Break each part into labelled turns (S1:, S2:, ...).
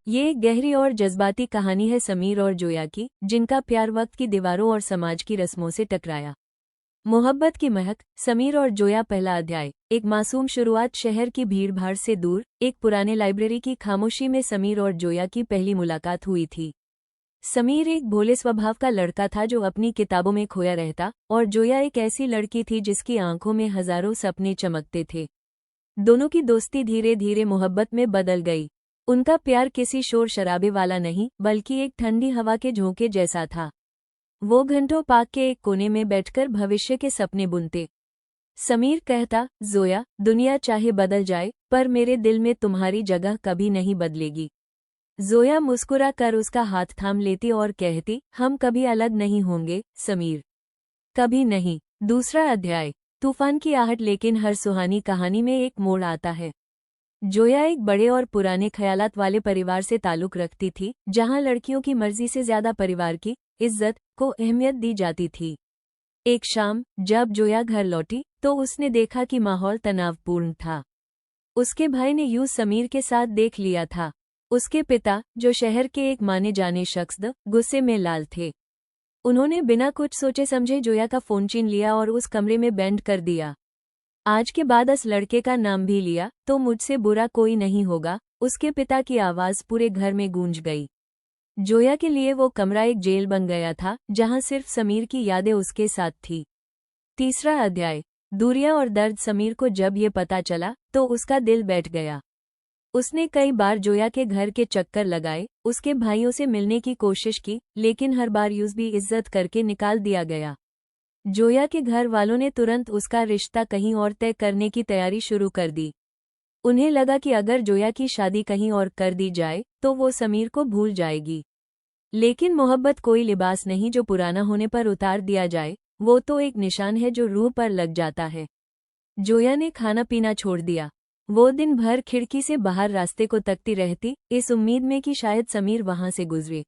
S1: ये एक गहरी और जज्बाती कहानी है समीर और जोया की, जिनका प्यार वक्त की दीवारों और समाज की रस्मों से टकराया। मोहब्बत की महक, समीर और जोया। पहला अध्याय। एक मासूम शुरुआत। शहर की भीड़भाड़ से दूर एक पुराने लाइब्रेरी की खामोशी में समीर और जोया की पहली मुलाकात हुई थी। समीर एक भोले स्वभाव का लड़का था जो अपनी किताबों में खोया रहता, और जोया एक ऐसी लड़की थी जिसकी आंखों में हजारों सपने चमकते थे। दोनों की दोस्ती धीरे धीरे मोहब्बत में बदल गई। उनका प्यार किसी शोर शराबे वाला नहीं, बल्कि एक ठंडी हवा के झोंके जैसा था। वो घंटों पार्क के एक कोने में बैठकर भविष्य के सपने बुनते। समीर कहता, जोया, दुनिया चाहे बदल जाए, पर मेरे दिल में तुम्हारी जगह कभी नहीं बदलेगी। जोया मुस्कुरा कर उसका हाथ थाम लेती और कहती, हम कभी अलग नहीं होंगे समीर, कभी नहीं। दूसरा अध्याय। तूफान की आहट। लेकिन हर सुहानी कहानी में एक मोड़ आता है। जोया एक बड़े और पुराने ख्यालात वाले परिवार से ताल्लुक रखती थी, जहां लड़कियों की मर्जी से ज्यादा परिवार की इज्जत को अहमियत दी जाती थी। एक शाम जब जोया घर लौटी तो उसने देखा कि माहौल तनावपूर्ण था। उसके भाई ने यूं समीर के साथ देख लिया था। उसके पिता, जो शहर के एक माने जाने शख्स, गुस्से में लाल थे। उन्होंने बिना कुछ सोचे समझे जोया का फोन छीन लिया और उस कमरे में बैंड कर दिया। आज के बाद इस लड़के का नाम भी लिया तो मुझसे बुरा कोई नहीं होगा, उसके पिता की आवाज पूरे घर में गूंज गई। जोया के लिए वो कमरा एक जेल बन गया था, जहां सिर्फ समीर की यादें उसके साथ थी। तीसरा अध्याय। दूरियां और दर्द। समीर को जब ये पता चला तो उसका दिल बैठ गया। उसने कई बार जोया के घर के चक्कर लगाए, उसके भाइयों से मिलने की कोशिश की, लेकिन हर बार यूं भी इज्जत करके निकाल दिया गया। जोया के घर वालों ने तुरंत उसका रिश्ता कहीं और तय करने की तैयारी शुरू कर दी। उन्हें लगा कि अगर जोया की शादी कहीं और कर दी जाए तो वो समीर को भूल जाएगी। लेकिन मोहब्बत कोई लिबास नहीं जो पुराना होने पर उतार दिया जाए, वो तो एक निशान है जो रूह पर लग जाता है। जोया ने खाना पीना छोड़ दिया। वो दिन भर खिड़की से बाहर रास्ते को तकती रहती, इस उम्मीद में कि शायद समीर वहां से गुजरे।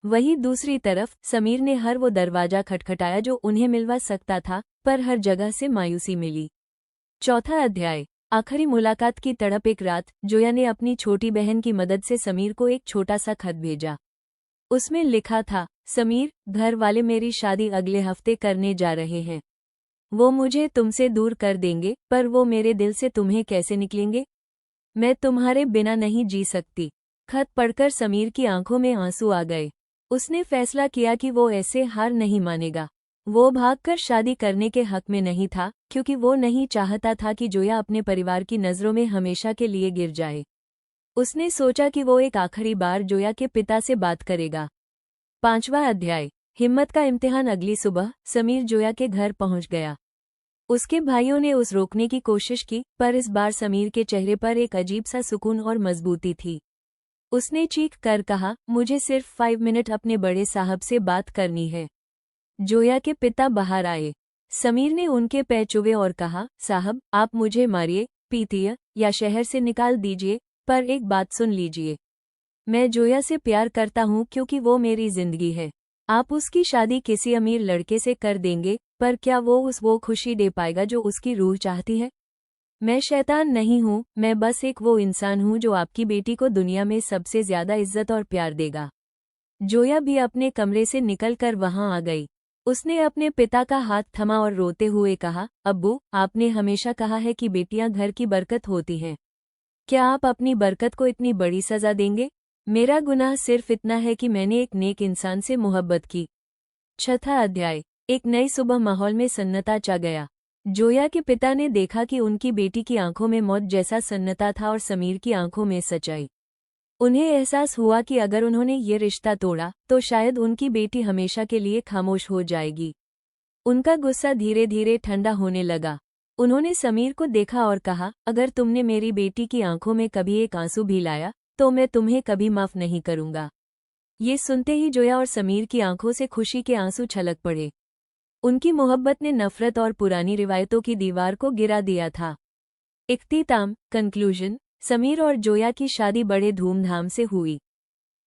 S1: वहीं दूसरी तरफ समीर ने हर वो दरवाजा खटखटाया जो उन्हें मिलवा सकता था, पर हर जगह से मायूसी मिली। चौथा अध्याय। आखिरी मुलाकात की तड़प। एक रात जोया ने अपनी छोटी बहन की मदद से समीर को एक छोटा सा खत भेजा। उसमें लिखा था, समीर, घर वाले मेरी शादी अगले हफ्ते करने जा रहे हैं। वो मुझे तुमसे दूर कर देंगे, पर वो मेरे दिल से तुम्हें कैसे निकलेंगे? मैं तुम्हारे बिना नहीं जी सकती। खत पढ़कर समीर की आंखों में आंसू आ गए। उसने फैसला किया कि वो ऐसे हार नहीं मानेगा। वो भागकर शादी करने के हक में नहीं था, क्योंकि वो नहीं चाहता था कि जोया अपने परिवार की नज़रों में हमेशा के लिए गिर जाए। उसने सोचा कि वो एक आखिरी बार जोया के पिता से बात करेगा। पांचवा अध्याय। हिम्मत का इम्तिहान। अगली सुबह समीर जोया के घर पहुंच गया। उसके भाइयों ने उस रोकने की कोशिश की, पर इस बार समीर के चेहरे पर एक अजीब सा सुकून और मजबूती थी। उसने चीख कर कहा, मुझे सिर्फ 5 मिनट अपने बड़े साहब से बात करनी है। जोया के पिता बाहर आए। समीर ने उनके पैर छुए और कहा, साहब, आप मुझे मारिए, पीटिए या शहर से निकाल दीजिए, पर एक बात सुन लीजिए। मैं जोया से प्यार करता हूँ क्योंकि वो मेरी जिंदगी है। आप उसकी शादी किसी अमीर लड़के से कर देंगे, पर क्या वो खुशी दे पाएगा जो उसकी रूह चाहती है? मैं शैतान नहीं हूँ, मैं बस एक वो इंसान हूँ जो आपकी बेटी को दुनिया में सबसे ज्यादा इज्जत और प्यार देगा। जोया भी अपने कमरे से निकलकर वहां आ गई। उसने अपने पिता का हाथ थमा और रोते हुए कहा, अब्बू, आपने हमेशा कहा है कि बेटियां घर की बरकत होती हैं। क्या आप अपनी बरकत को इतनी बड़ी सजा देंगे? मेरा गुनाह सिर्फ इतना है कि मैंने एक नेक इंसान से मोहब्बत की। छठा अध्याय। एक नई सुबह। माहौल में सन्नाटा छा गया। जोया के पिता ने देखा कि उनकी बेटी की आंखों में मौत जैसा सन्नाटा था और समीर की आंखों में सच्चाई। उन्हें एहसास हुआ कि अगर उन्होंने ये रिश्ता तोड़ा तो शायद उनकी बेटी हमेशा के लिए खामोश हो जाएगी। उनका गुस्सा धीरे धीरे ठंडा होने लगा। उन्होंने समीर को देखा और कहा, अगर तुमने मेरी बेटी की आंखों में कभी एक आंसू भी लाया तो मैं तुम्हें कभी माफ नहीं करूंगा। ये सुनते ही जोया और समीर की आंखों से खुशी के आंसू छलक पड़े। उनकी मोहब्बत ने नफरत और पुरानी रिवायतों की दीवार को गिरा दिया था। इख्तिताम। कंक्लूजन। समीर और जोया की शादी बड़े धूमधाम से हुई।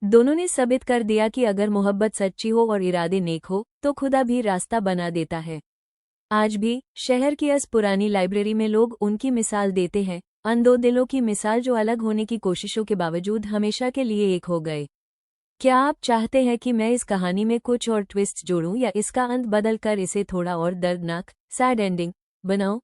S1: दोनों ने साबित कर दिया कि अगर मोहब्बत सच्ची हो और इरादे नेक हो तो खुदा भी रास्ता बना देता है। आज भी शहर की इस पुरानी लाइब्रेरी में लोग उनकी मिसाल देते हैं, उन दो दिलों की मिसाल जो अलग होने की कोशिशों के बावजूद हमेशा के लिए एक हो गए। क्या आप चाहते हैं कि मैं इस कहानी में कुछ और ट्विस्ट जोड़ूं या इसका अंत बदल कर इसे थोड़ा और दर्दनाक, सैड एंडिंग बनाऊं?